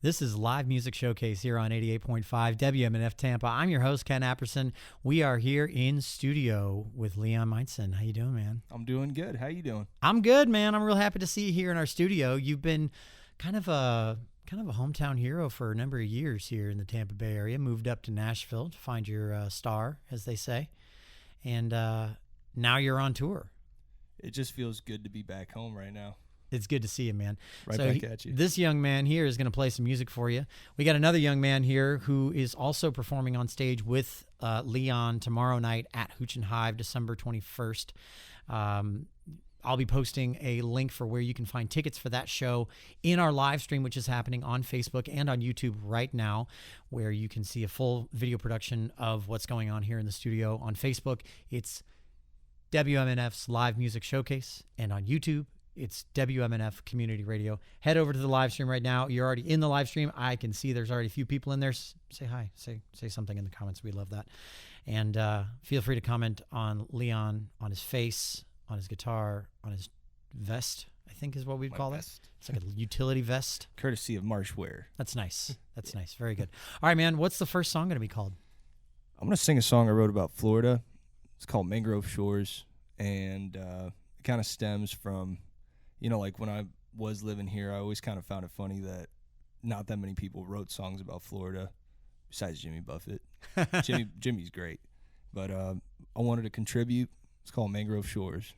This is Live Music Showcase here on 88.5 WMNF Tampa. I'm your host, Ken Apperson. We are here in studio with Leon Majcen. How you doing, man? I'm doing good. How you doing? I'm good, man. I'm real happy to see you here in our studio. You've been kind of a hometown hero for a number of years here in the Tampa Bay area. Moved up to Nashville to find your star, as they say. And now you're on tour. It just feels good to be back home right now. It's good to see you, man. Right back at you. This young man here is going to play some music for you. We got another young man here who is also performing on stage with Leon tomorrow night at Hooch and Hive, December 21st. I'll be posting a link for where you can find tickets for that show in our live stream, which is happening on Facebook and on YouTube right now, where you can see a full video production of what's going on here in the studio. On Facebook, it's WMNF's Live Music Showcase, and on YouTube, it's WMNF Community Radio. Head over to the live stream right now. You're already in the live stream. I can see there's already a few people in there. Say hi. Say something in the comments. We love that. And feel free to comment on Leon, on his face, on his guitar, on his vest, I think is what we'd call it. It's like a utility vest. Courtesy of Marshwear. That's nice. That's nice. Very good. All right, man. What's the first song going to be called? I'm going to sing a song I wrote about Florida. It's called Mangrove Shores. And it kind of stems from, like when I was living here, I always kind of found it funny that not that many people wrote songs about Florida besides Jimmy Buffett. Jimmy's great. But I wanted to contribute. It's called Mangrove Shores.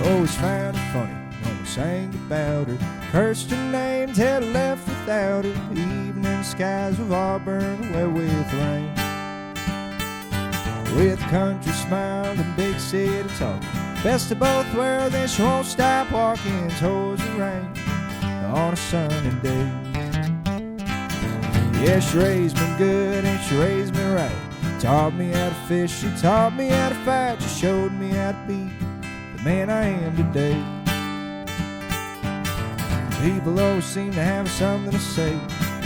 Always found it funny when we sang about her. Cursed her name till I left without her. Evening skies have all burned away with rain. With country smile and big city talk. Best of both worlds, then she won't stop walking towards the rain on a sunny day. Yeah, she raised me good and she raised me right. Taught me how to fish, she taught me how to fight. She showed me how to be man I am today. People always seem to have something to say,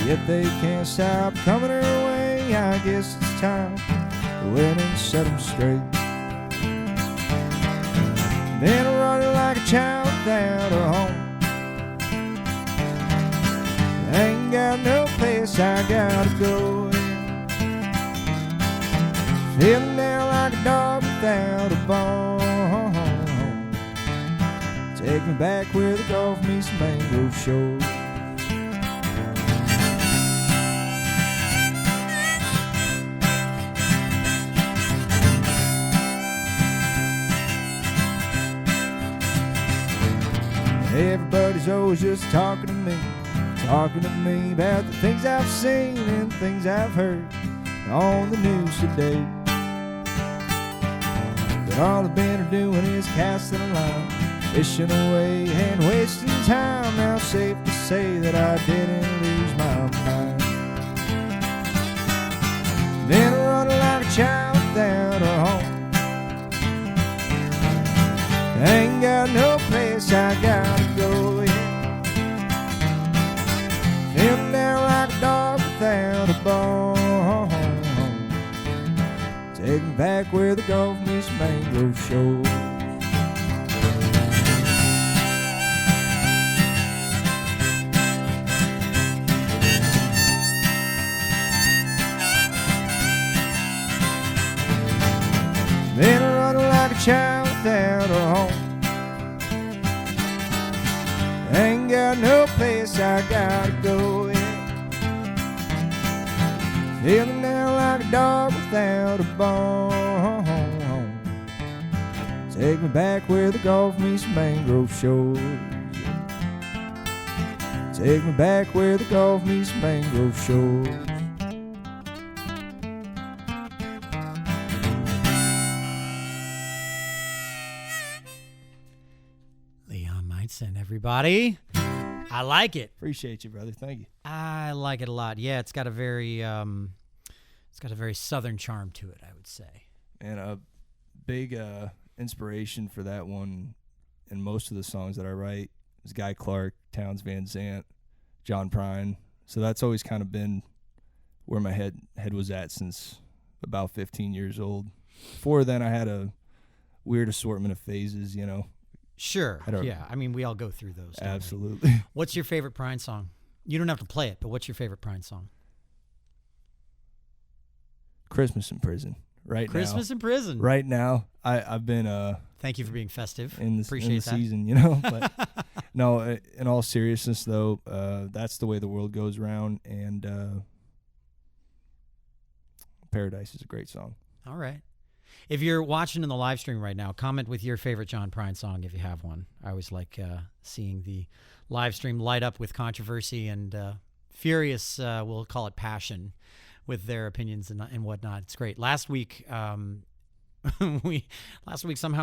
yet they can't stop coming her way. I guess it's time to win and set them straight. Then running like a child without a home. Ain't got no place I gotta go. Feeling now like a dog without a bone. Take me back where the Gulf meets the Mangrove Shore. Everybody's always just talking to me about the things I've seen and things I've heard on the news today. But all they've been doing is casting a line, fishing away and wasting time. Now safe to say that I didn't lose my mind. Been running like a child without a home. Ain't got no place I gotta go yet. Feeling now like a dog without a bone. Take me back where the Gulf meets Mangrove Shore. Been running like a child without a home. Ain't got no place I gotta go yet. Feeling now like a dog without a bone. Take me back where the Gulf meets Mangrove Shores. Take me back where the Gulf meets Mangrove Shores. Majcen, everybody. I like it. Appreciate you, brother. Thank you. I like it a lot. Yeah, it's got a very southern charm to it, I would say. And a big inspiration for that one and most of the songs that I write is Guy Clark, Townes Van Zandt, John Prine. So that's always kind of been where my head was at since about 15 years old. Before then, I had a weird assortment of phases, you know. Sure. Yeah. I mean, we all go through those. Absolutely. What's your favorite Prine song? You don't have to play it, but what's your favorite Prine song? Christmas in Prison. Christmas in Prison. Right now, I've been thank you for being festive. Appreciate in the season, you know. But no, in all seriousness though, that's the way the world goes round, and Paradise is a great song. All right. If you're watching in the live stream right now, comment with your favorite John Prine song if you have one. I always like seeing the live stream light up with controversy and furious, we'll call it passion, with their opinions and whatnot. It's great. Last week, somehow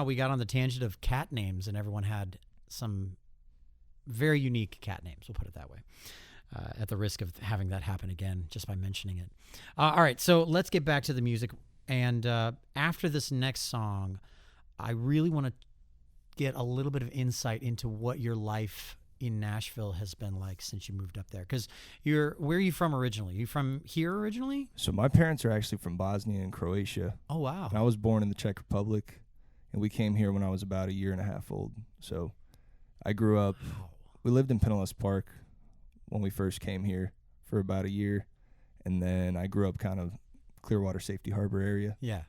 we got on the tangent of cat names, and everyone had some very unique cat names. We'll put it that way. At the risk of having that happen again, just by mentioning it. All right, so let's get back to the music. And after this next song, I really want to get a little bit of insight into what your life in Nashville has been like since you moved up there. Because where are you from originally? You from here originally? So my parents are actually from Bosnia and Croatia. Oh, wow. And I was born in the Czech Republic, and we came here when I was about a year and a half old. So I grew up, we lived in Pinellas Park when we first came here for about a year, and then I grew up kind of Clearwater Safety Harbor area. Yeah.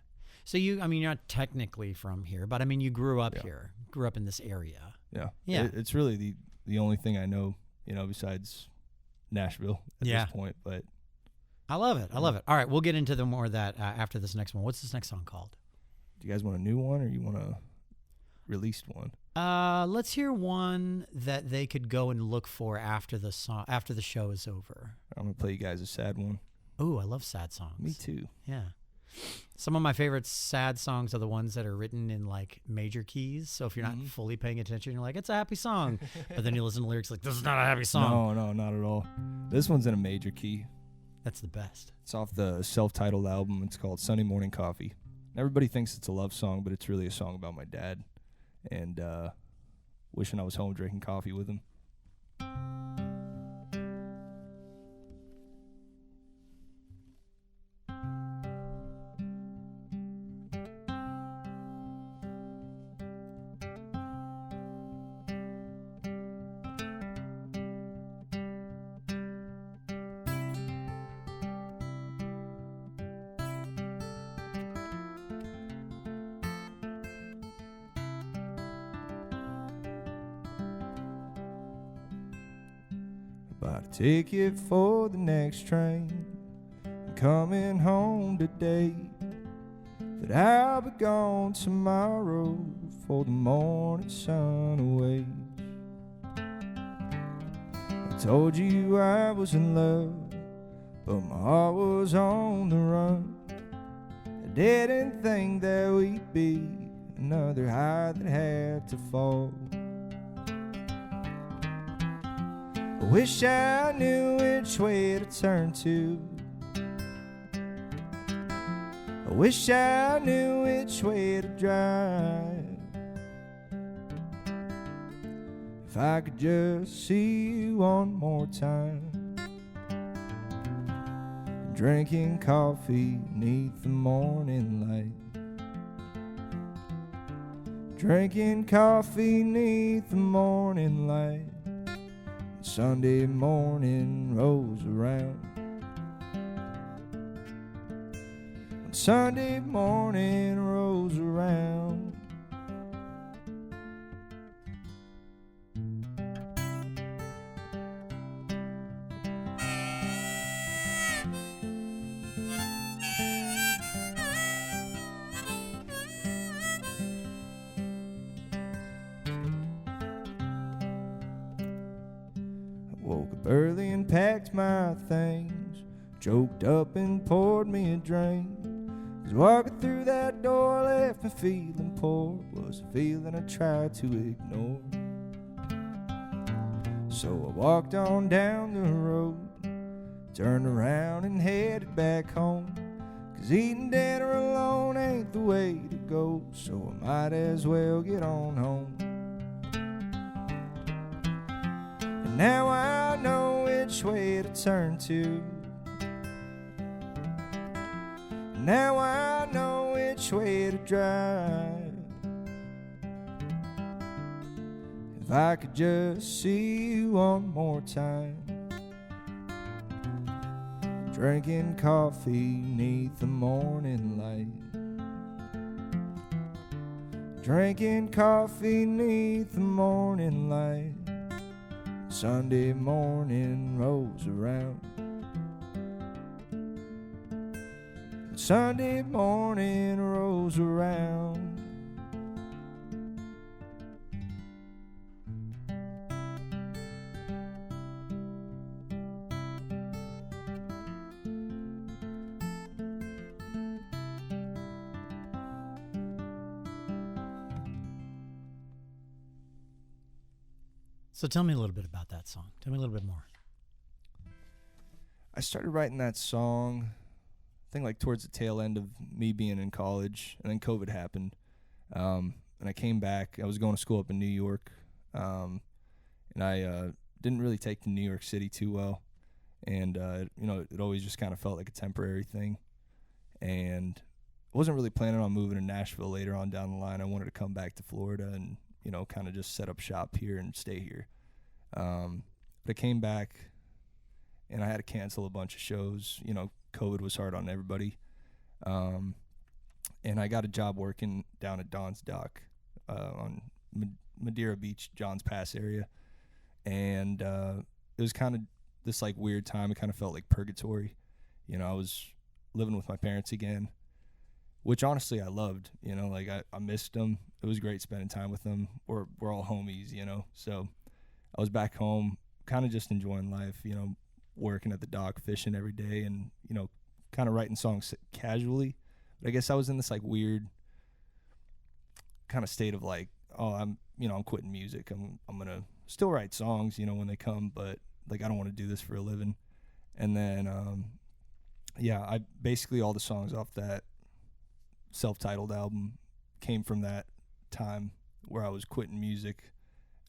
So you're not technically from here, but I mean, you grew up here, grew up in this area. Yeah. Yeah. It's really the only thing I know, you know, besides Nashville at this point, but I love it. I love it. All right. We'll get into more of that after this next one. What's this next song called? Do you guys want a new one or you want a released one? Let's hear one that they could go and look for after the show is over. I'm going to play you guys a sad one. Ooh, I love sad songs. Me too. Yeah. Some of my favorite sad songs are the ones that are written in like major keys. So if you're not fully paying attention, you're like, it's a happy song. But then you listen to lyrics like, this is not a happy song. No, not at all. This one's in a major key. That's the best. It's off the self-titled album. It's called Sunday Morning Coffee. Everybody thinks it's a love song, but it's really a song about my dad and wishing I was home drinking coffee with him. Bought a ticket for the next train, I'm coming home today, but I'll be gone tomorrow before the morning sun awakes. I told you I was in love, but my heart was on the run. I didn't think that we'd be another high that had to fall. I wish I knew which way to turn to. I wish I knew which way to drive. If I could just see you one more time, drinking coffee beneath the morning light. Drinking coffee beneath the morning light. Sunday morning rolls around. When Sunday morning rolls around. Woke up early and packed my things, choked up and poured me a drink. 'Cause walking through that door left me feeling poor, was a feeling I tried to ignore. So I walked on down the road, turned around and headed back home. 'Cause eating dinner alone ain't the way to go, so I might as well get on home. And now I know which way to turn to. Now I know which way to drive. If I could just see you one more time, drinking coffee neath the morning light. Drinking coffee neath the morning light. Sunday morning rolls around. Sunday morning rolls around. So tell me a little bit about that song. Tell me a little bit more. I started writing that song, I think like towards the tail end of me being in college, and then COVID happened. And I came back. I was going to school up in New York, and I didn't really take to New York City too well. And, it always just kind of felt like a temporary thing. And I wasn't really planning on moving to Nashville later on down the line. I wanted to come back to Florida and, kind of just set up shop here and stay here. But I came back, and I had to cancel a bunch of shows. COVID was hard on everybody. And I got a job working down at Don's Dock on Madeira Beach, Johns Pass area. And it was kind of this like weird time. It kind of felt like purgatory. I was living with my parents again, which honestly I loved. I missed them. It was great spending time with them. We're all homies, So I was back home, kind of just enjoying life, working at the dock, fishing every day, and, kind of writing songs casually. But I guess I was in this like weird kind of state of like, oh, I'm quitting music. I'm going to still write songs, when they come, but like, I don't want to do this for a living. And then, I basically all the songs off that self-titled album came from that time where I was quitting music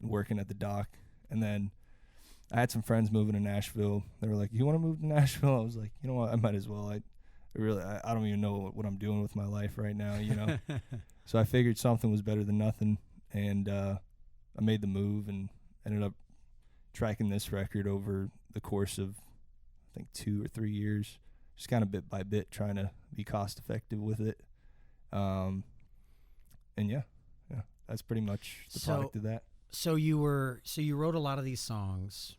and working at the dock. And then I had some friends moving to Nashville. They were like, "You want to move to Nashville?" I was like, "You know what? I might as well. I don't even know what I'm doing with my life right now, So I figured something was better than nothing, and I made the move and ended up tracking this record over the course of, I think, 2 or 3 years, just kind of bit by bit trying to be cost effective with it. And yeah, that's pretty much the product of that. So you wrote a lot of these songs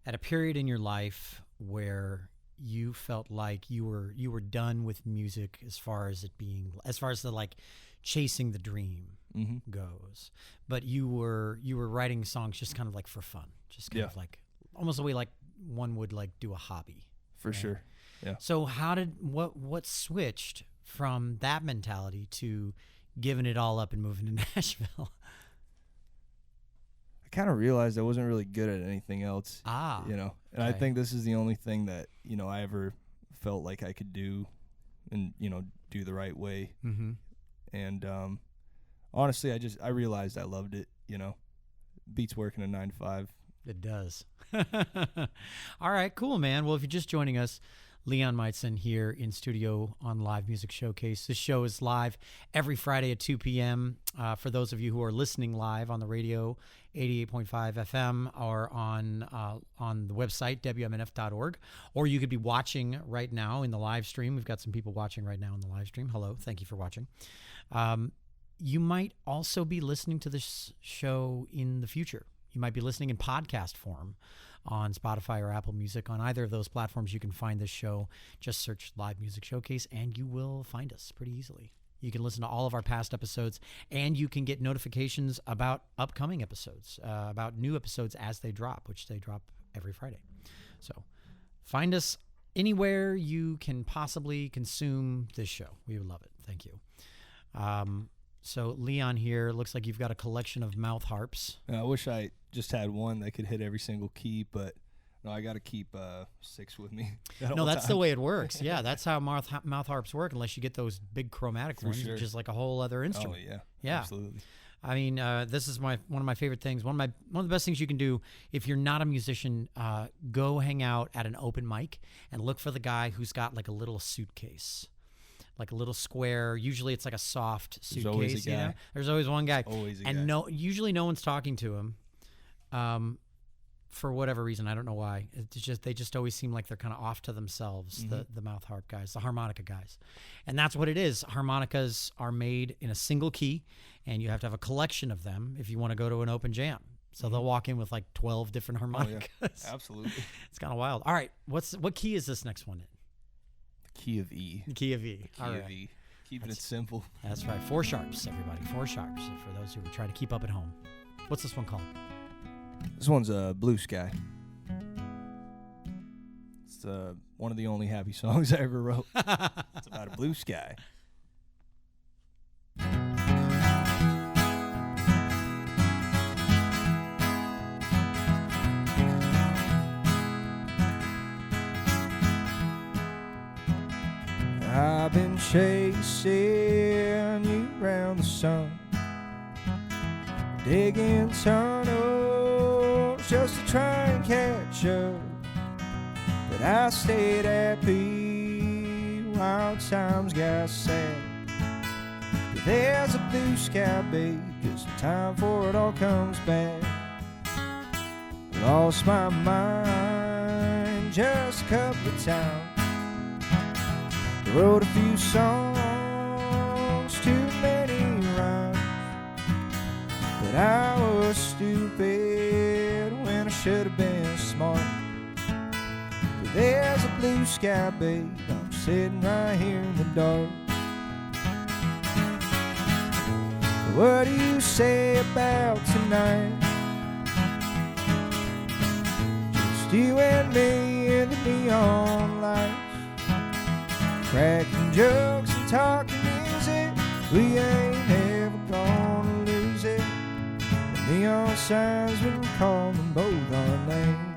at a period in your life where you felt like you were done with music as far as the like chasing the dream goes. But you were writing songs just kind of like for fun, just kind of like almost the way like one would like do a hobby. For sure. Yeah. So what switched from that mentality to giving it all up and moving to Nashville? I kind of realized I wasn't really good at anything else. And I think this is the only thing that, I ever felt like I could do and, do the right way. Mm-hmm. And honestly, I realized I loved it, beats working a 9 to 5. It does. All right, cool, man. Well, if you're just joining us, Leon Majcen here in studio on Live Music Showcase. This show is live every Friday at 2 p.m. For those of you who are listening live on the radio, 88.5 FM, or on the website, WMNF.org, or you could be watching right now in the live stream. We've got some people watching right now in the live stream. Hello, thank you for watching. You might also be listening to this show in the future. You might be listening in podcast form on Spotify or Apple Music. On either of those platforms, you can find this show. Just search Live Music Showcase, and you will find us pretty easily. You can listen to all of our past episodes, and you can get notifications about upcoming episodes, about new episodes as they drop, which they drop every Friday. So find us anywhere you can possibly consume this show. We would love it. Thank you. So Leon here, looks like you've got a collection of mouth harps. I wish I just had one that could hit every single key, but no, I got to keep 6 with me. No, that's the way it works. Yeah, that's how mouth harps work, unless you get those big chromatic ones, sure. which is like a whole other instrument. Oh, yeah. Yeah. Absolutely. I mean, this is one of my favorite things. One of the best things you can do if you're not a musician, go hang out at an open mic and look for the guy who's got like a little suitcase, like a little square. Usually it's like a soft suitcase. There's always a guy. You know? There's always one guy. Always a and guy. Usually no one's talking to him. For whatever reason, I don't know why. They just always seem like they're kind of off to themselves. Mm-hmm. The mouth harp guys, the harmonica guys, and that's what it is. Harmonicas are made in a single key, and you have to have a collection of them if you want to go to an open jam. So they'll walk in with like 12 different harmonicas. Oh, yeah. Absolutely. It's kind of wild. All right, what key is this next one in? The key of E. The key of E. Key of E. Keeping it simple. That's right. 4 sharps, everybody. 4 sharps for those who are trying to keep up at home. What's this one called? This one's Blue Sky. It's one of the only happy songs I ever wrote. It's about a blue sky. I've been chasing you around the sun, digging tunnels just to try and catch up. But I stayed happy while times got sad. But there's a blue sky, babe, just in time for it all comes back. Lost my mind just a couple of times. Wrote a few songs, too many rhymes. But I was stupid when I should have been smart. But there's a blue sky, babe, I'm sitting right here in the dark. What do you say about tonight? Just you and me in the neon lights, cracking jokes and talking music. We ain't ever gonna lose it. The neon signs will call them both our names.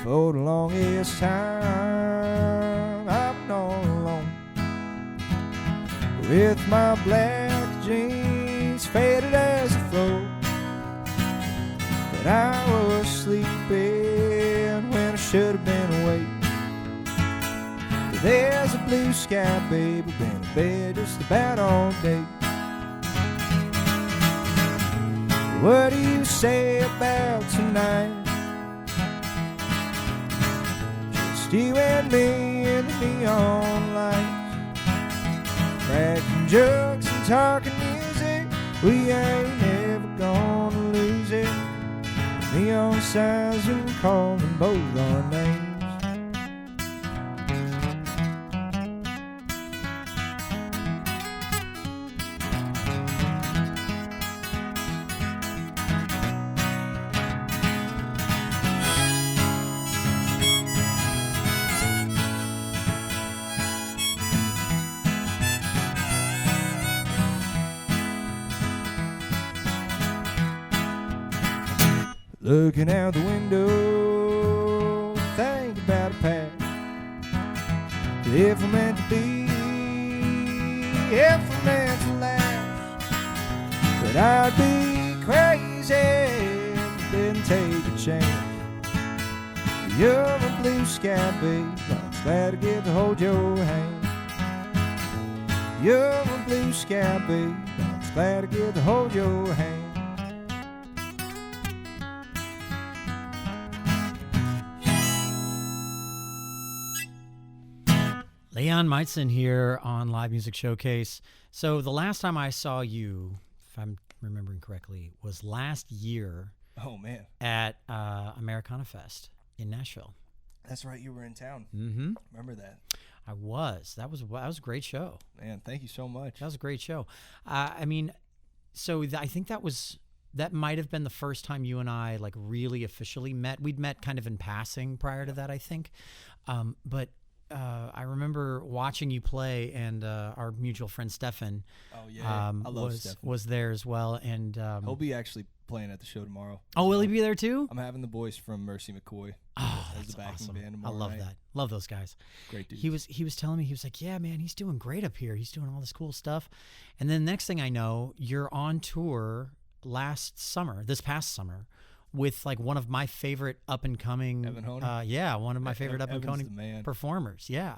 For the longest time I've been all alone, with my black jeans faded as a flow. But I was sleeping when I should have been awake. But there's a blue sky, baby, been in bed just about all day. What do you say about tonight? You and me in the neon lights, cracking jokes and talking music. We ain't ever gonna lose it. Neon signs will call them both our names. Looking out the window, think about a path. If I'm meant to be, if I'm meant to last. But I'd be crazy if I didn't take a chance. You're a blue sky, babe, I'm glad to get to hold your hand. You're a blue sky, babe, I'm glad to get to hold your hand. Leon Majcen here on Live Music Showcase. So the last time I saw you, if I'm remembering correctly, was last year. Oh, man. At Americana Fest. in Nashville. That's right. You were in town. Mm-hmm. Remember that? I was. That was a great show. Man, thank you so much. That was a great show. I mean, so I think that might have been the first time you and I like really officially met. We'd met kind of in passing prior to that, I think. But I remember watching you play, and our mutual friend Stefan. Oh yeah, I love Stefan. Was there as well, and he'll be actually playing at the show tomorrow. Oh, will he be there too? I'm having the boys from Mercy McCoy as the backing awesome. band I tomorrow love night. that. Love those guys. Great dude. He was telling me, he was like, yeah, man, he's doing great up here. He's doing all this cool stuff. And then next thing I know, you're on tour this past summer, with like one of my favorite up and coming, Evan Honey? One of my favorite up and coming performers. Yeah.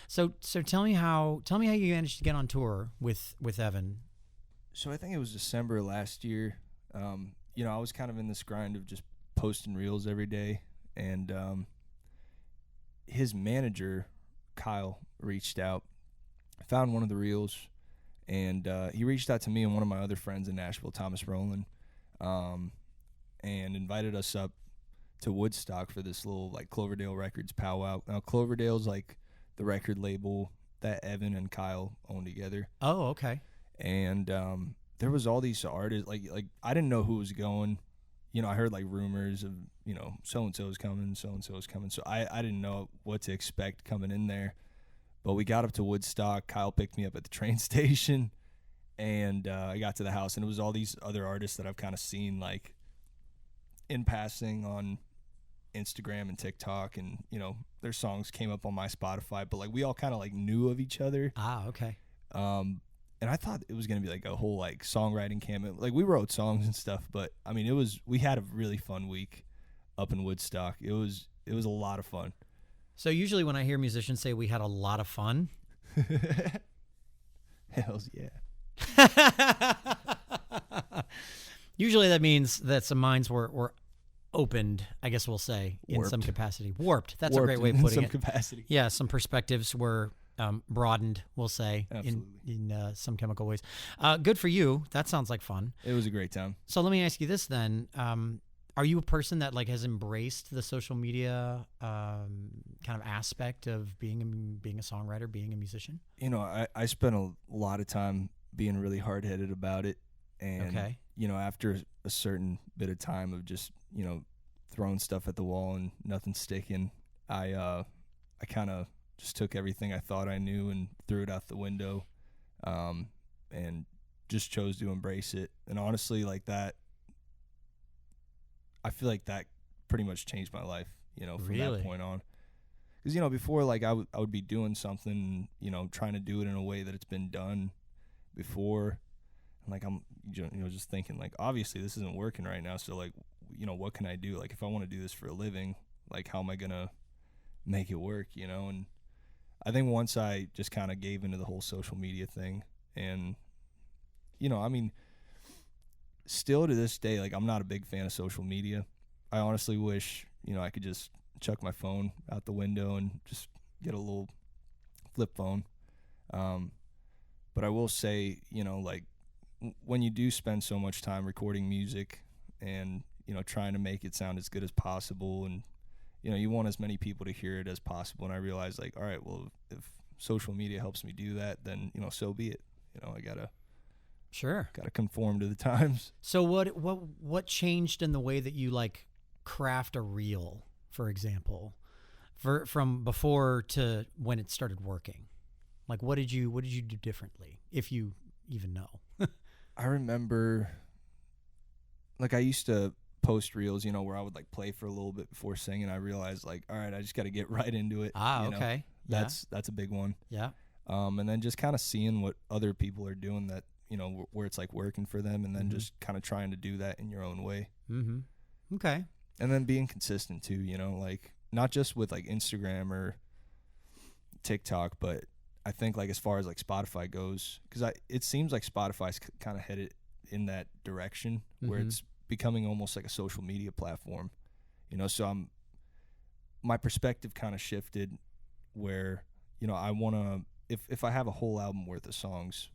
So tell me how you managed to get on tour with Evan. So I think it was December last year. I was kind of in this grind of just posting reels every day, and his manager, Kyle, reached out, found one of the reels, and he reached out to me and one of my other friends in Nashville, Thomas Rowland, and invited us up to Woodstock for this little like Cloverdale Records powwow. Now Cloverdale's like the record label that Evan and Kyle own together. Oh, okay. And there was all these artists, like I didn't know who was going. I heard like rumors of, so-and-so is coming, so-and-so is coming. So I didn't know what to expect coming in there. But we got up to Woodstock. Kyle picked me up at the train station, and I got to the house, and it was all these other artists that I've kind of seen like in passing on Instagram and TikTok, and their songs came up on my Spotify, but like we all kind of like knew of each other. Okay. And I thought it was gonna be like a whole like songwriting camp. Like we wrote songs and stuff, but I mean we had a really fun week up in Woodstock. It was a lot of fun. So usually when I hear musicians say we had a lot of fun, hells yeah. Usually that means that some minds were opened, I guess we'll say, in some capacity. Warped. That's a great way of putting it. In some capacity. Yeah, some perspectives were broadened, we'll say, in some chemical ways. Good for you. That sounds like fun. It was a great time. So let me ask you this then. Are you a person that like has embraced the social media kind of aspect of being a songwriter, being a musician? I spent a lot of time being really hard-headed about it. And, after a certain bit of time of just, throwing stuff at the wall and nothing sticking, I kind of just took everything I thought I knew and threw it out the window, and just chose to embrace it. And honestly, like that, I feel like that pretty much changed my life, from that point on. Because, before, like, I would be doing something, trying to do it in a way that it's been done before. And, like, I'm, just thinking, like, obviously this isn't working right now. So, like, what can I do? Like, if I want to do this for a living, like, how am I going to make it work, And I think once I just kind of gave into the whole social media thing, and, I mean, still to this day, like, I'm not a big fan of social media. I honestly wish, I could just chuck my phone out the window and just get a little flip phone. But I will say, like, when you do spend so much time recording music and, trying to make it sound as good as possible, and, you want as many people to hear it as possible. And I realized, like, all right, well, if social media helps me do that, then, so be it. I gotta conform to the times. So what changed in the way that you like craft a reel, for example, from before to when it started working? Like, what did you do differently, if you even know? I remember, like, I used to post reels, where I would like play for a little bit before singing. I realized, like, all right, I just got to get right into it. Okay. That's a big one. Yeah. And then just kind of seeing what other people are doing that, where it's like working for them, and then just kind of trying to do that in your own way. Mm-hmm. Okay. And then being consistent too, like not just with like Instagram or TikTok, but I think like as far as like Spotify goes, because it seems like Spotify's kind of headed in that direction where it's becoming almost like a social media platform, so my perspective kind of shifted where, I want to, if I have a whole album worth of songs,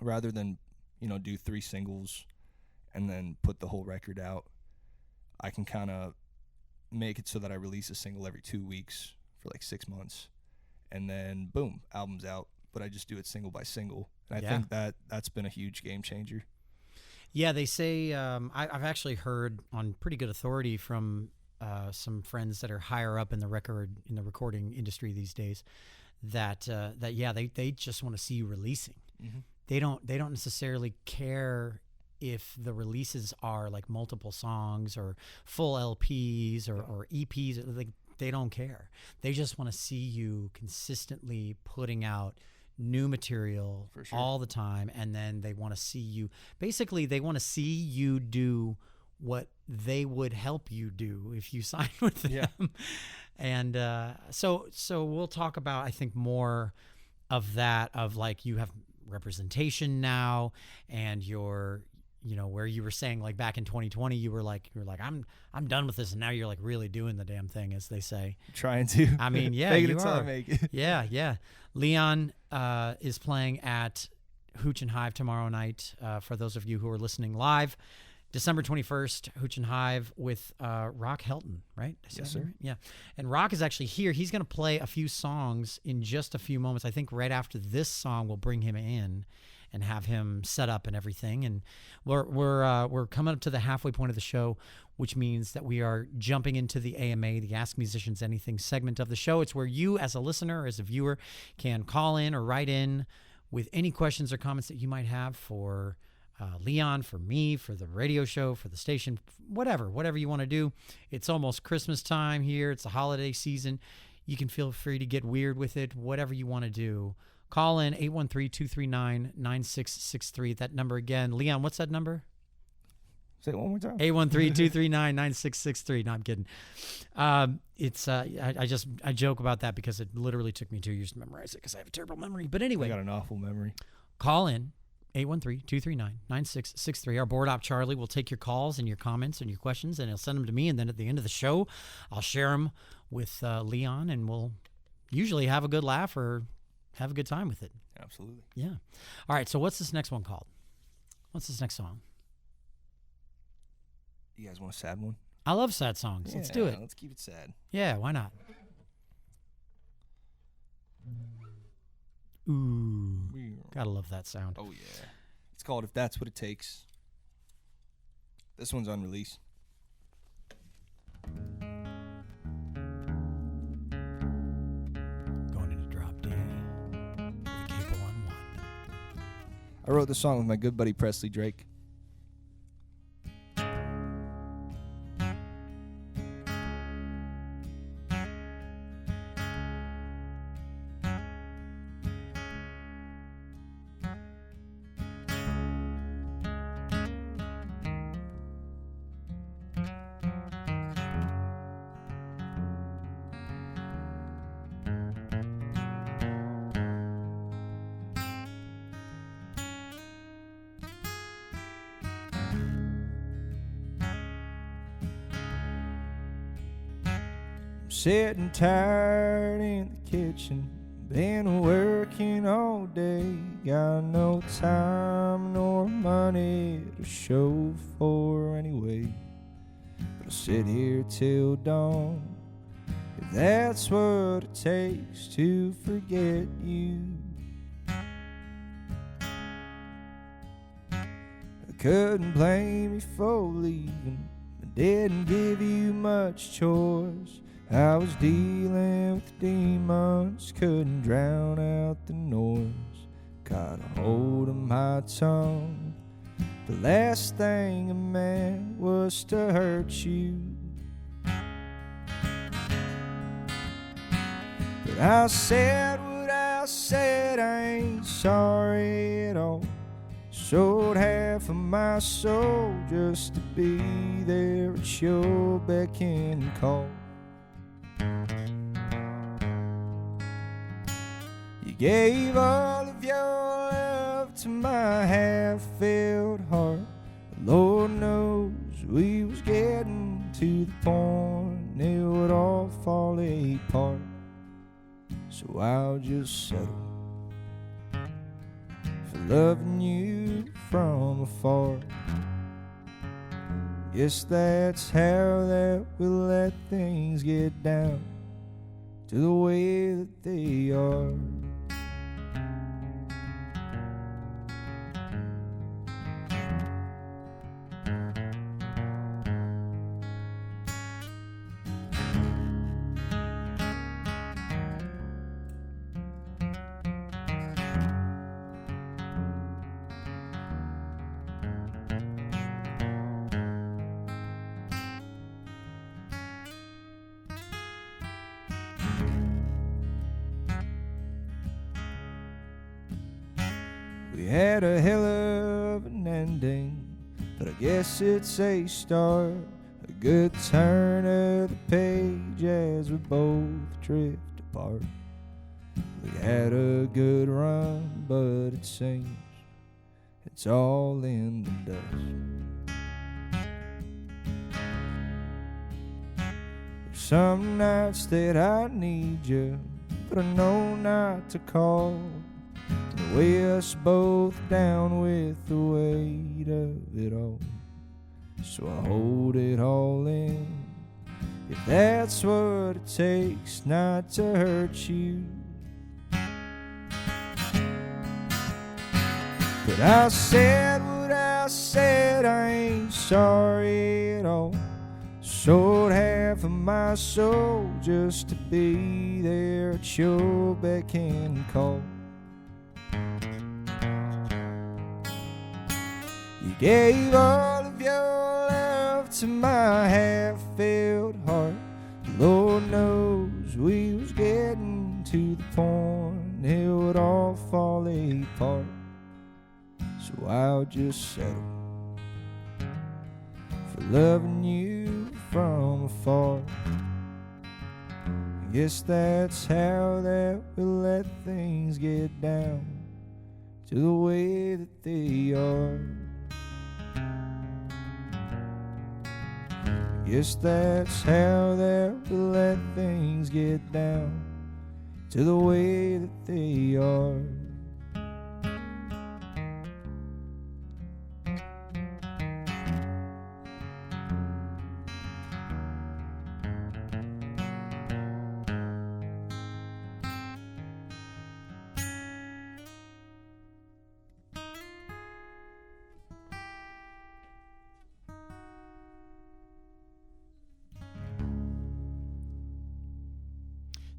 rather than, do 3 singles and then put the whole record out, I can kind of make it so that I release a single every 2 weeks for like 6 months, and then boom, album's out. But I just do it single by single, and I think that's been a huge game changer. Yeah, they say I've actually heard on pretty good authority from some friends that are higher up in the recording industry these days that they just want to see you releasing. Mm-hmm. They don't necessarily care if the releases are like multiple songs or full LPs or EPs. Like, they don't care. They just want to see you consistently putting out new material all the time, and then they want to see you. Basically, they want to see you do what they would help you do if you signed with them. Yeah. And so we'll talk about, I think, more of that, of like you have representation now, and you're, you know, where you were saying like back in 2020 you were like I'm done with this, and now you're like really doing the damn thing, as they say. Trying to. I mean, yeah, make it you until are. I make it. Yeah. Leon is playing at Hooch and Hive tomorrow night. For those of you who are listening live, December 21st, Hooch and Hive with Rock Helton, right? Yes, sir. Right? Yeah. And Rock is actually here. He's going to play a few songs in just a few moments. I think right after this song, we'll bring him in and have him set up and everything. And we're coming up to the halfway point of the show, which means that we are jumping into the AMA, the Ask Musicians Anything segment of the show. It's where you, as a listener, as a viewer, can call in or write in with any questions or comments that you might have for Leon, for me, for the radio show, for the station, whatever you want to do. It's almost Christmas time here. It's the holiday season. You can feel free to get weird with it, whatever you want to do. Call in 813-239-9663. That number again. Leon, what's that number? Say it one more time. 813-239-9663. No, I'm kidding. It's I joke about that because it literally took me 2 years to memorize it because I have a terrible memory. But anyway, I got an awful memory. Call in 813-239-9663. Our board op Charlie will take your calls and your comments and your questions, and he'll send them to me. And then at the end of the show, I'll share them with Leon, and we'll usually have a good laugh or have a good time with it. Absolutely. Yeah. All right. So what's this next one called? What's this next song? You guys want a sad one? I love sad songs. Yeah, let's do it. Let's keep it sad. Yeah. Why not? Ooh. Gotta love that sound. Oh, yeah. It's called If That's What It Takes. This one's unreleased. Going into drop D with a capo on 1. I wrote this song with my good buddy Presley Drake. Sitting tired in the kitchen, been working all day, got no time nor money to show for anyway. But I'll sit here till dawn, if that's what it takes to forget you. I couldn't blame you for leaving, I didn't give you much choice. I was dealing with demons, couldn't drown out the noise. Got a hold of my tongue, the last thing I meant was to hurt you. But I said what I said, I ain't sorry at all. Sold half of my soul just to be there at your beck and call. You gave all of your love to my half-filled heart. Lord knows we was getting to the point it would all fall apart. So I'll just settle for loving you from afar. Guess that's how that we let things get down to the way that they are. We had a hell of an ending, but I guess it's a start, a good turn of the page as we both drift apart. We had a good run, but it seems it's all in the dust. There's some nights that I need you, but I know not to call. Weigh us both down with the weight of it all. So I hold it all in, if that's what it takes not to hurt you. But I said what I said, I ain't sorry at all. Sold half of my soul just to be there at your beck and call. You gave all of your love to my half-filled heart. Lord knows we was getting to the point it would all fall apart. So I'll just settle for loving you from afar. I guess that's how that we let things get down to the way that they are. Guess that's how that we let things get down to the way that they are.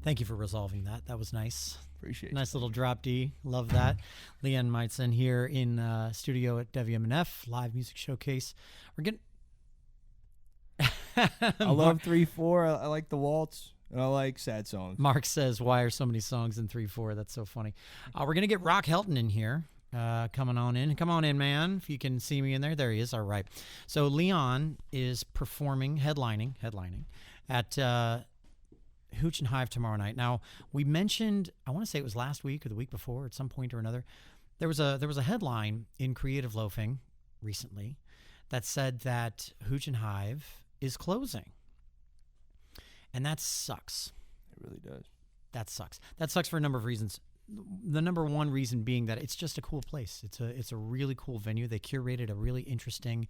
Thank you for resolving that. That was nice. Appreciate it. Nice little drop D. Love that. Leanne Majcen here in studio at WMNF Live Music Showcase. We're getting. I love 3/4. I like the waltz, and I like sad songs. Mark says, "Why are so many songs in 3/4?" That's so funny. We're gonna get Rock Helton in here. Coming on in. Come on in, man. If you can see me in there. There he is. All right. So Leon is performing, headlining at Hooch and Hive tomorrow night. Now, we mentioned, I want to say it was last week or the week before, at some point or another, there was a headline in Creative Loafing recently that said that Hooch and Hive is closing. And that sucks. It really does. That sucks. That sucks for a number of reasons. The number one reason being that it's just a cool place. It's a really cool venue. They curated a really interesting,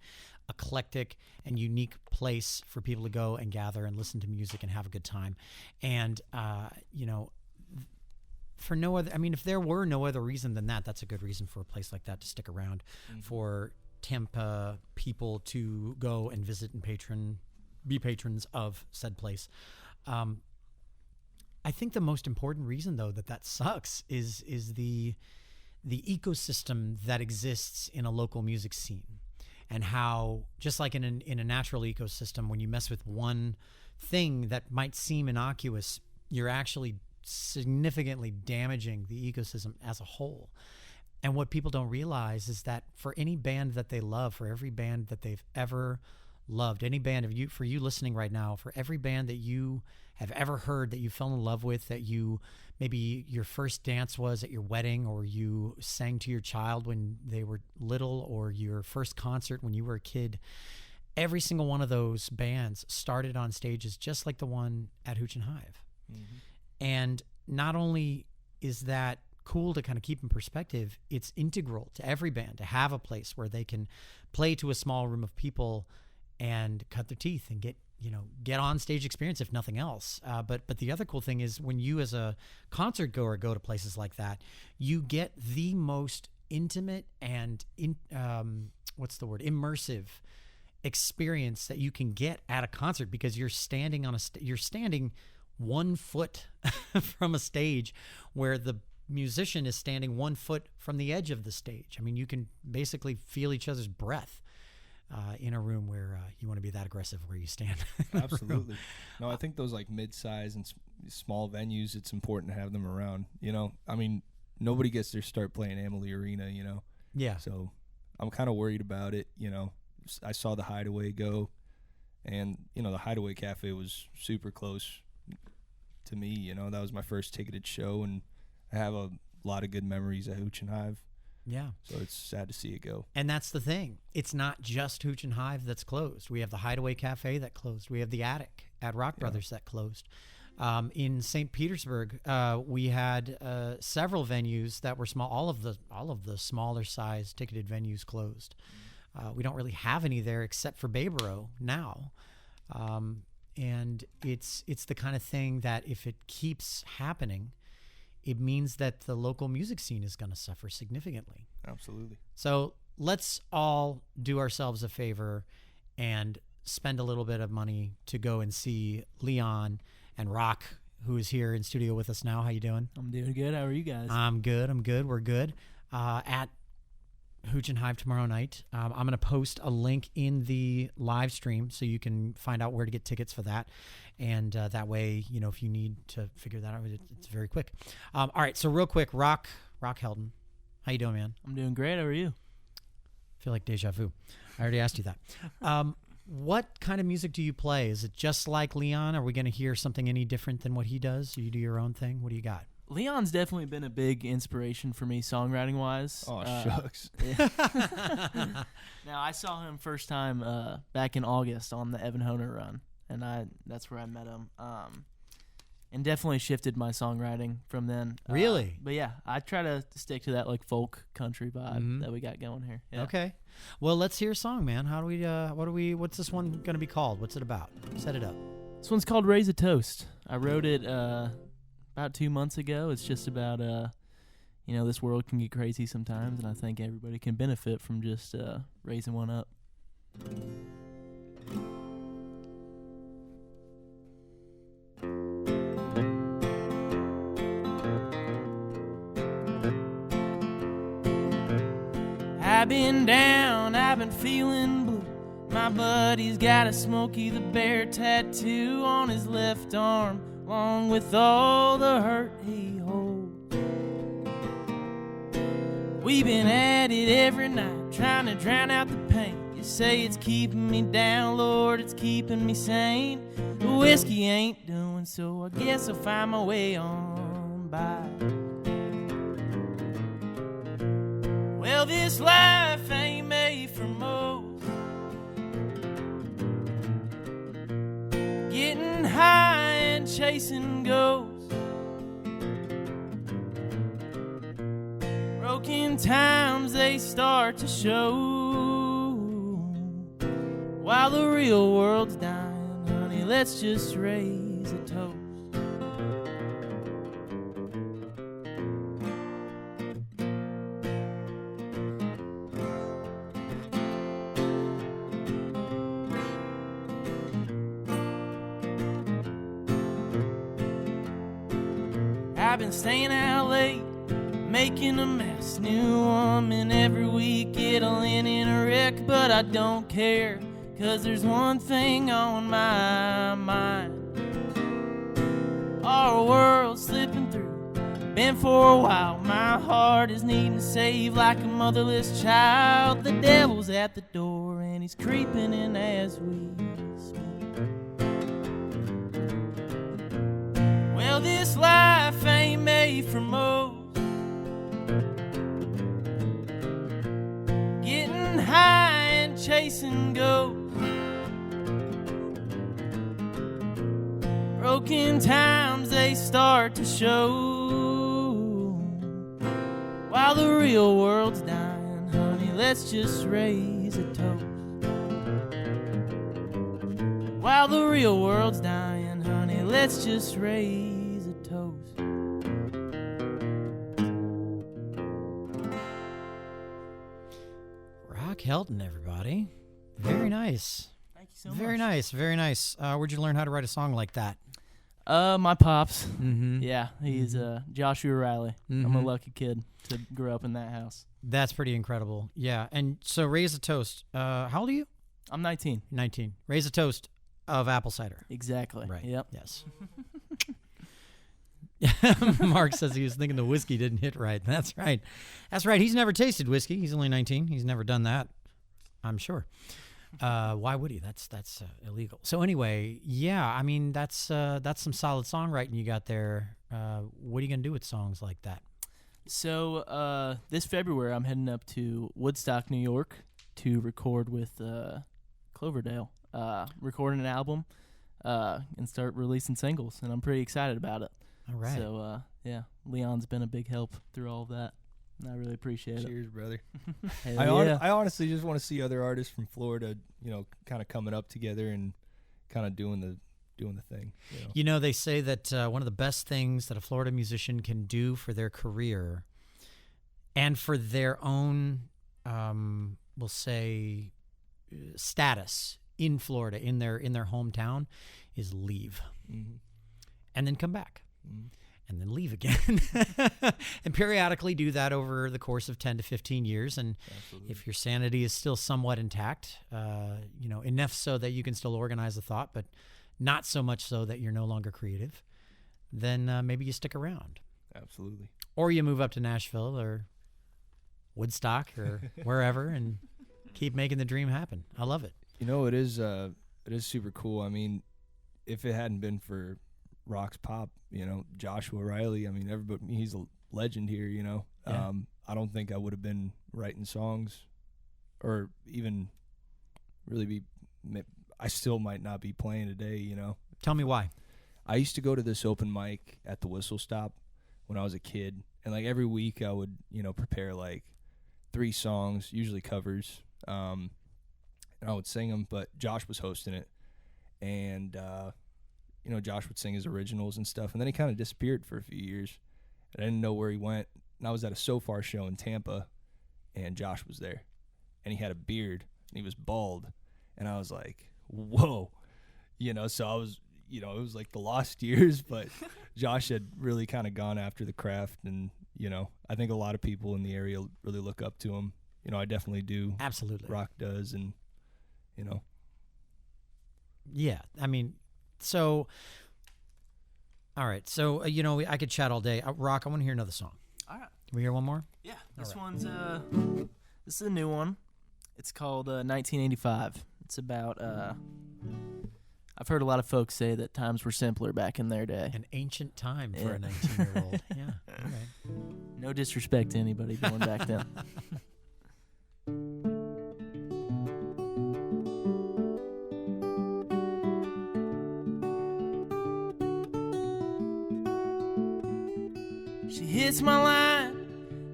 eclectic, and unique place for people to go and gather and listen to music and have a good time. And for no other, I mean, if there were no other reason than that, that's a good reason for a place like that to stick around, for Tampa people to go and visit and be patrons of said place. I think the most important reason, though, that sucks is the ecosystem that exists in a local music scene, and how, just like in a natural ecosystem, when you mess with one thing that might seem innocuous, you're actually significantly damaging the ecosystem as a whole. And what people don't realize is that for any band that they love, for every band that they've ever loved, any band of you, for you listening right now, for every band that you have ever heard, that you fell in love with, that you, maybe your first dance was at your wedding, or you sang to your child when they were little, or your first concert when you were a kid, every single one of those bands started on stages just like the one at Hooch and Hive. And not only is that cool to kind of keep in perspective, it's integral to every band to have a place where they can play to a small room of people and cut their teeth and get on stage experience, if nothing else. But the other cool thing is when you as a concert goer go to places like that, you get the most intimate and immersive experience that you can get at a concert, because you're standing you're standing 1 foot from a stage where the musician is standing 1 foot from the edge of the stage. I mean, you can basically feel each other's breath in a room where you want to be that aggressive where you stand. Absolutely. No, I think those like mid-size and small venues, it's important to have them around. I mean, nobody gets their start playing Amalie Arena, Yeah. So I'm kind of worried about it. I saw the Hideaway go, and the Hideaway Cafe was super close to me. That was my first ticketed show, and I have a lot of good memories at Hooch and Hive. Yeah. So it's sad to see it go. And that's the thing. It's not just Hooch and Hive that's closed. We have the Hideaway Cafe that closed. We have the Attic at Rock Brothers that closed. In St. Petersburg, we had several venues that were small. All of the smaller size ticketed venues closed. We don't really have any there except for Babero now. And it's the kind of thing that if it keeps happening, it means that the local music scene is going to suffer significantly. Absolutely. So let's all do ourselves a favor and spend a little bit of money to go and see Leon and Rock, who is here in studio with us now. How you doing? I'm doing good. How are you guys? I'm good. We're good. At Hooch and Hive tomorrow night. I'm going to post a link in the live stream so you can find out where to get tickets for that. And that way, if you need to figure that out, it's very quick. All right, so real quick, Rock Heldon, how you doing, man? I'm doing great. How are you? I feel like deja vu. I already asked you that. What kind of music do you play? Is it just like Leon? Are we going to hear something any different than what he does? You do your own thing? What do you got? Leon's definitely been a big inspiration for me songwriting-wise. Oh, shucks. Yeah. Now, I saw him first time back in August on the Evan Honer run, and that's where I met him. And definitely shifted my songwriting from then. Really? But yeah, I try to stick to that like folk country vibe that we got going here. Yeah. Okay. Well, let's hear a song, man. How do we? What's this one going to be called? What's it about? Set it up. This one's called "Raise a Toast." I wrote it about 2 months ago. It's just about this world can get crazy sometimes, and I think everybody can benefit from just raising one up. I've been down, I've been feeling blue. My buddy's got a Smokey the Bear tattoo on his left arm, along with all the hurt he holds. We've been at it every night, trying to drown out the pain. You say it's keeping me down, Lord, it's keeping me sane. The whiskey ain't doing so, I guess I'll find my way on by. Well, this life ain't made for most. Getting high and chasing ghosts. Broken times, they start to show. While the real world's dying, honey, let's just raise a toast. I've been staying out late, making a mess. New woman every week, it'll end in a wreck. But I don't care, 'cause there's one thing on my mind. Our world's slipping through, been for a while. My heart is needing to save like a motherless child. The devil's at the door and he's creeping in as we speak. Well, this life ain't made for most. Getting high and chasing ghosts. Broken times, they start to show. While the real world's dying, honey, let's just raise a toast. While the real world's dying, honey, let's just raise a toast. Rock Helton, everybody. Very nice. Thank you so Very much. nice. Very nice. Where'd you learn how to write a song like that? My pops. Mm-hmm. Yeah, he's Joshua Riley. I'm a lucky kid to grow up in that house. That's pretty incredible. Yeah. And so raise a toast. How old are you? I'm 19. 19. Raise a toast of apple cider. Exactly. Right. Yep. Yes. Mark says he was thinking the whiskey didn't hit right. That's right. That's right. He's never tasted whiskey. He's only 19. He's never done that, I'm sure. Why would he? That's illegal. So anyway, yeah, I mean, that's some solid songwriting you got there. What are you going to do with songs like that? So this February, I'm heading up to Woodstock, New York to record with Cloverdale, recording an album and start releasing singles, and I'm pretty excited about it. All right. So, yeah, Leon's been a big help through all of that, and I really appreciate it. Cheers, brother. Hell yeah. I honestly just want to see other artists from Florida, kind of coming up together and kind of doing the thing. You know, they say that one of the best things that a Florida musician can do for their career and for their own, we'll say, status in Florida, in their hometown, is leave. Mm-hmm. And then come back. Mm-hmm. And then leave again. And periodically do that over the course of 10 to 15 years. And Absolutely. if your sanity is still somewhat intact, enough so that you can still organize a thought, but not so much so that you're no longer creative, then maybe you stick around. Absolutely. Or you move up to Nashville or Woodstock or wherever and keep making the dream happen. I love it. It is super cool. I mean, if it hadn't been for Rock's pop, Joshua Riley, I mean, everybody, he's a legend here, Yeah. I don't think I would have been writing songs or even really I still might not be playing today, Tell me why. I used to go to this open mic at the Whistle Stop when I was a kid, and like every week I would, prepare like 3 songs, usually covers, and I would sing them, but Josh was hosting it, and Josh would sing his originals and stuff, and then he kind of disappeared for a few years, and I didn't know where he went, and I was at a So Far show in Tampa, and Josh was there, and he had a beard, and he was bald, and I was like, whoa, so I was, it was like the lost years, but Josh had really kind of gone after the craft, and, I think a lot of people in the area really look up to him. I definitely do. Absolutely. Rock does, and, Yeah. I mean, so, all right. So, I could chat all day. Rock, I want to hear another song. All right. Can we hear one more? Yeah, this All one's this is a new one. It's called 1985. It's about I've heard a lot of folks say that times were simpler back in their day. An ancient time for Yeah. a 19-year-old. Yeah. All right. No disrespect to anybody born back then. She hits my line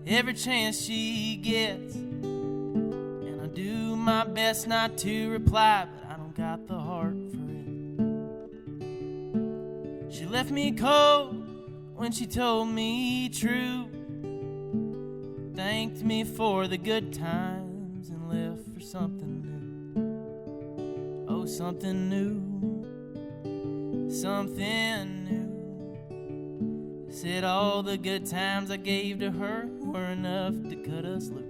every chance she gets, and I do my best not to reply, but I don't got the heart for it. She left me cold when she told me true, thanked me for the good times and left for something new. Oh, something new, something new. Said all the good times I gave to her were enough to cut us loose.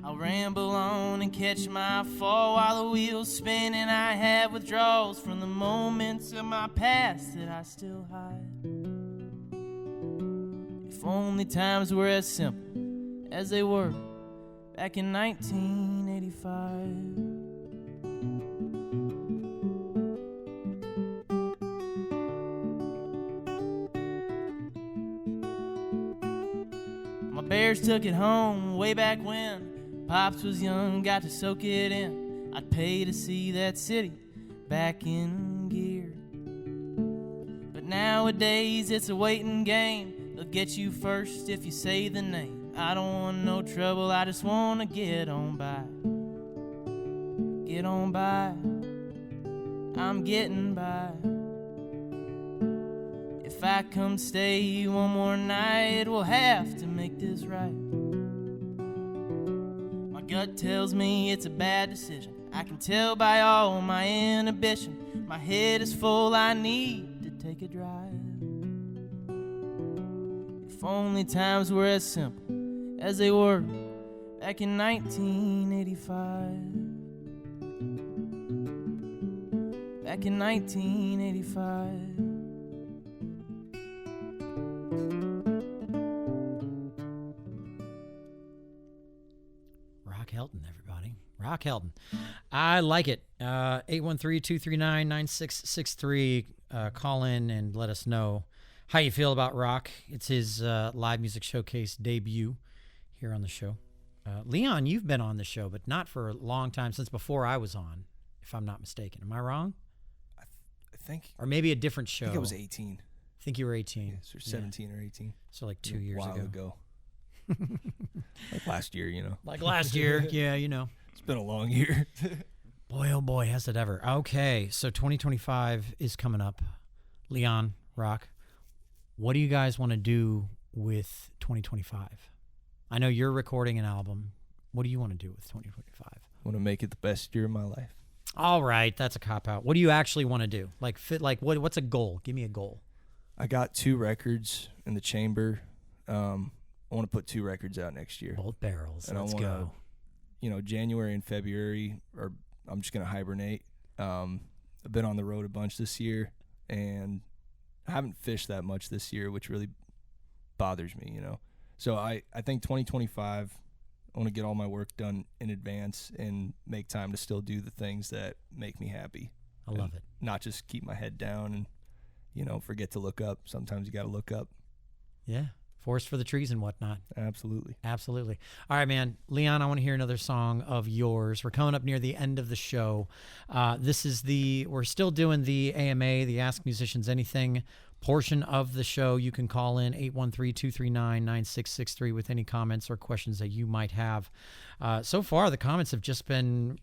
I'll ramble on and catch my fall while the wheels spin, and I have withdrawals from the moments of my past that I still hide. If only times were as simple as they were back in 1985. Bears took it home way back when Pops was young, got to soak it in. I'd pay to see that city back in gear. But nowadays it's a waiting game. They'll get you first if you say the name. I don't want no trouble, I just want to get on by. get on by. I'm getting by. If I come stay one more night, we'll have to make this right. My gut tells me it's a bad decision. I can tell by all my inhibition. My head is full, I need to take a drive. If only times were as simple as they were back in 1985. Back in 1985. Rock Helton, everybody. Rock Helton. I like it. 813-239-9663. Call in and let us know how you feel about Rock. It's his live music showcase debut here on the show. Leon, you've been on the show, but not for a long time, since before I was on, if I'm not mistaken. Am I wrong? I think. Or maybe a different show. I think I was 18. I think you were 18. Yeah, so 17 or 18. So like 2 years a while ago. Like last year, you know. Like last year. Yeah, you know. It's been a long year. Boy, oh boy, has it ever. Okay, so 2025 is coming up. Leon, Rock, what do you guys want to do with 2025? I know you're recording an album. What do you want to do with 2025? I want to make it the best year of my life. All right, that's a cop-out. What do you actually want to do? What's a goal? Give me a goal. I got 2 records in the chamber. I want to put 2 records out next year. Both barrels. And Let's go. January and February, or I'm just going to hibernate. I've been on the road a bunch this year, and I haven't fished that much this year, which really bothers me, you know. So I think 2025, I want to get all my work done in advance and make time to still do the things that make me happy. I love it. Not just keep my head down and, forget to look up. Sometimes you got to look up. Yeah. Forest for the trees and whatnot. Absolutely. Absolutely. All right, man. Leon, I want to hear another song of yours. We're coming up near the end of the show. We're still doing the AMA, the Ask Musicians Anything portion of the show. You can call in 813-239-9663 with any comments or questions that you might have. So far, the comments have just been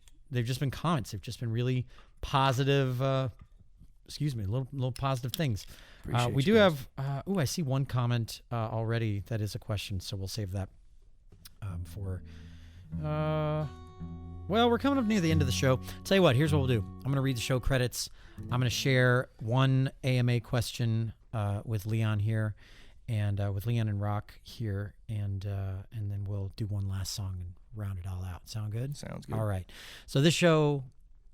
comments. They've just been really positive, little positive things. We do have, I see one comment already that is a question, so we'll save that we're coming up near the end of the show. Tell you what, here's what we'll do. I'm going to read the show credits. I'm going to share one AMA question with Leon here, and with Leon and Rock here, and then we'll do one last song and round it all out. Sound good? Sounds good. All right. So this show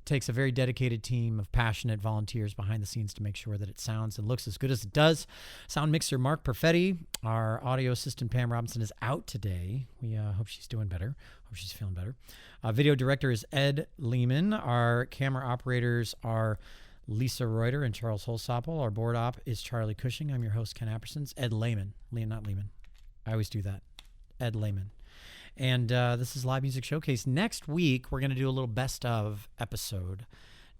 takes a very dedicated team of passionate volunteers behind the scenes to make sure that it sounds and looks as good as it does. Sound mixer Mark Perfetti, our audio assistant Pam Robinson is out today. We hope she's doing better. Hope she's feeling better. Video director is Ed Lehman. Our camera operators are Lisa Reuter and Charles Holsopple. Our board op is Charlie Cushing. I'm your host, Ken Appersons. Ed Lehman. Not Lehman. I always do that. Ed Lehman. And this is Live Music Showcase. Next week, we're going to do a little best of episode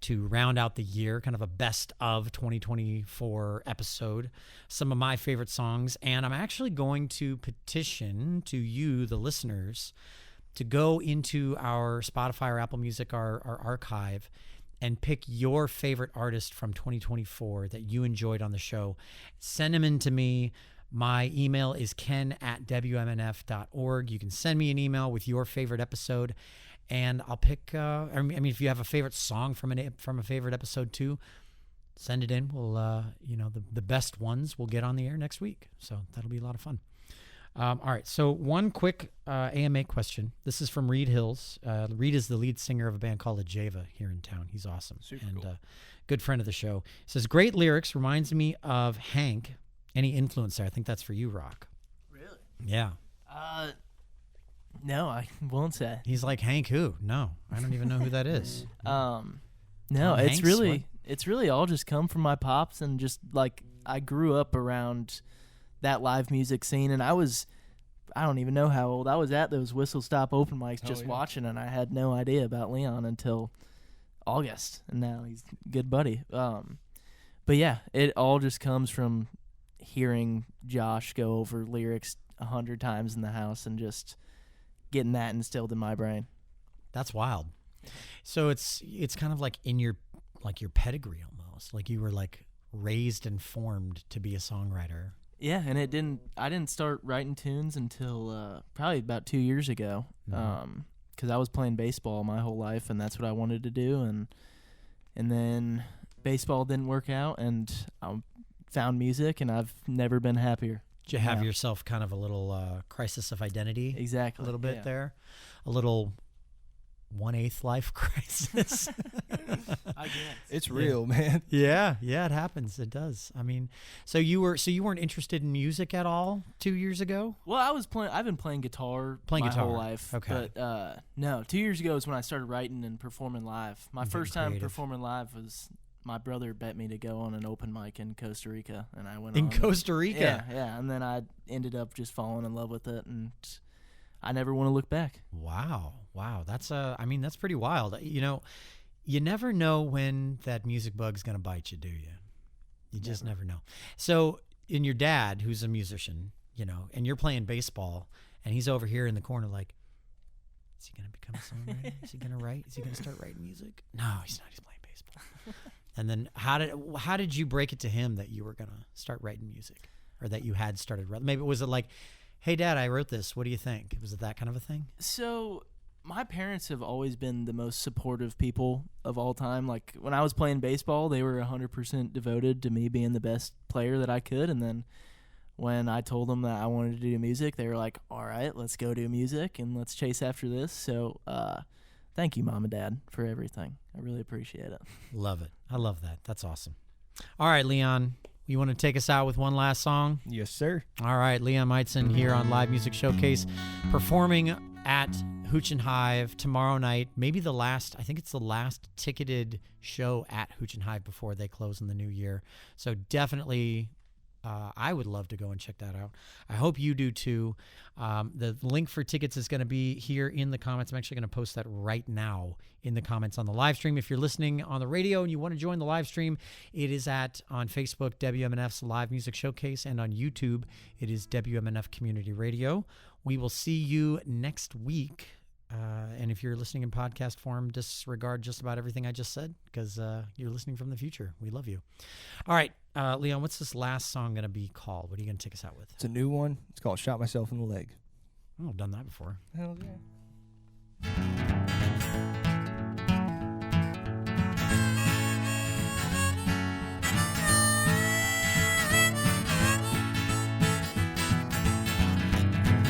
to round out the year, kind of a best of 2024 episode. Some of my favorite songs. And I'm actually going to petition to you, the listeners, to go into our Spotify or Apple Music, our archive, and pick your favorite artist from 2024 that you enjoyed on the show. Send them in to me. My email is ken@wmnf.org. You can send me an email with your favorite episode, and I'll pick. If you have a favorite song from a favorite episode too, send it in. We'll, the best ones we'll get on the air next week. So that'll be a lot of fun. All right. So one quick AMA question. This is from Reed Hills. Reed is the lead singer of a band called Ajeva here in town. He's awesome. Super and cool. Good friend of the show. He says, great lyrics, reminds me of Hank. Any influence there? I think that's for you, Rock. Really? Yeah. No, I won't say. He's like, Hank who? No, I don't even know who that is. No, Tom it's Hanks? it's really all just come from my pops, and just like I grew up around that live music scene, and I don't even know how old I was at those Whistle Stop open mics just watching, and I had no idea about Leon until August, and now he's a good buddy. But yeah, it all just comes from hearing Josh go over lyrics 100 times in the house and just getting that instilled in my brain. That's wild. So it's kind of like in your pedigree almost. Like you were like raised and formed to be a songwriter. Yeah, and I didn't start writing tunes until probably about 2 years ago. Because I was playing baseball my whole life, and that's what I wanted to do, and then baseball didn't work out, and I found music, and I've never been happier. Did you have yourself kind of a little crisis of identity? Exactly. A little bit there? A little 1/8 life crisis? I guess. It's real, man. Yeah, it happens. It does. I mean, so you weren't interested in music at all 2 years ago? Well, I've been playing guitar my whole life. Okay. But no, 2 years ago is when I started writing and performing live. My first time performing live was my brother bet me to go on an open mic in Costa Rica, and I went in Costa Rica. Yeah, and then I ended up just falling in love with it, and I never want to look back. Wow. That's that's pretty wild. You know, you never know when that music bug's going to bite you, do you? You just never know. So, in your dad, who's a musician, you know, and you're playing baseball, and he's over here in the corner like, is he going to become a songwriter? Is he going to write? Is he going to start writing music? No, he's not. He's playing baseball. And then how did you break it to him that you were going to start writing music, or that you had started? Maybe was it like, hey, Dad, I wrote this. What do you think? Was it that kind of a thing? So my parents have always been the most supportive people of all time. Like when I was playing baseball, they were 100% devoted to me being the best player that I could. And then when I told them that I wanted to do music, they were like, all right, let's go do music and let's chase after this. So thank you, Mom and Dad, for everything. I really appreciate it. Love it. I love that. That's awesome. All right, Leon, you want to take us out with one last song? Yes, sir. All right, Leon Majcen here on Live Music Showcase, performing at Hooch and Hive tomorrow night. Maybe I think it's the last ticketed show at Hooch and Hive before they close in the new year. So definitely, I would love to go and check that out. I hope you do too. The link for tickets is going to be here in the comments. I'm actually going to post that right now in the comments on the live stream. If you're listening on the radio and you want to join the live stream, it is on Facebook, WMNF's Live Music Showcase, and on YouTube, it is WMNF Community Radio. We will see you next week. And if you're listening in podcast form, disregard just about everything I just said, because you're listening from the future. We love you. All right, Leon, what's this last song going to be called? What are you going to take us out with? It's a new one. It's called Shot Myself in the Leg. Oh, I've done that before. Hell yeah.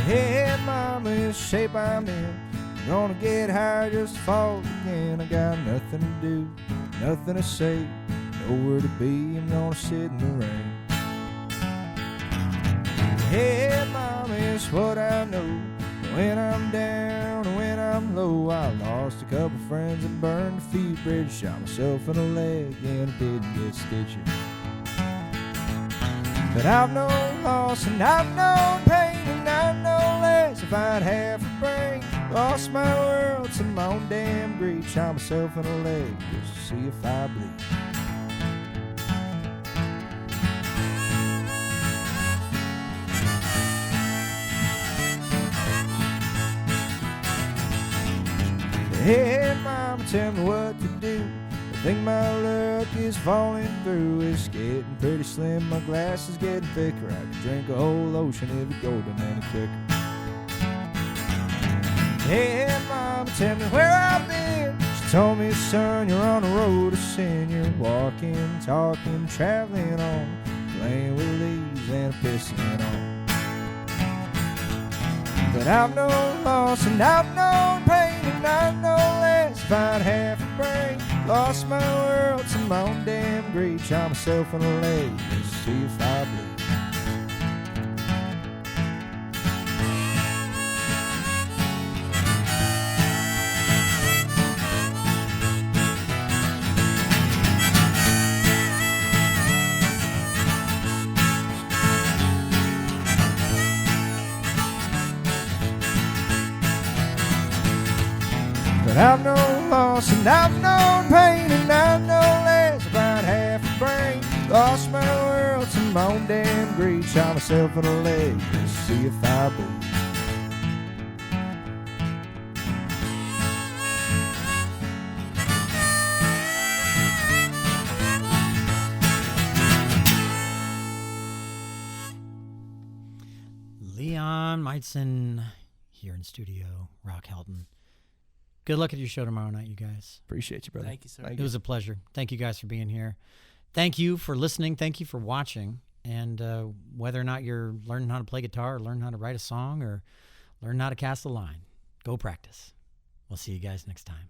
Hey, mama, is the shape I'm in. Gonna get high, just fall again. I got nothing to do, nothing to say, nowhere to be. I'm gonna sit in the rain. Hey, mama, it's what I know. When I'm down and when I'm low, I lost a couple friends and burned a few bridges. Shot myself in the leg and I didn't get stitches. But I've known loss and I've known pain, and I know less if I'd half a brain. Lost my world to my own damn greed. Shot myself in the leg just to see if I bleed. Hey, mama, tell me what to do. I think my luck is falling through. It's getting pretty slim, my glass is getting thicker. I could drink a whole ocean if it go down any quicker. Hey, mama, tell me where I've been. She told me, son, you're on the road to sin. You're walking, talking, traveling on, playing with leaves and pissing on. But I've known loss and I've known pain, and I know less if I'd half a brain. Lost my world to my own damn greed. Shot myself in the leg just to see if I bleed. But I've known loss and I've known pain, and I know less about half a brain. Lost my world to my own damn greed. Shot myself in the leg just to see if I bleed. Leon Majcen here in studio, Rock Helton. Good luck at your show tomorrow night, you guys. Appreciate you, brother. Thank you, sir. It was a pleasure. Thank you guys for being here. Thank you for listening. Thank you for watching. And whether or not you're learning how to play guitar or learn how to write a song or learn how to cast a line, go practice. We'll see you guys next time.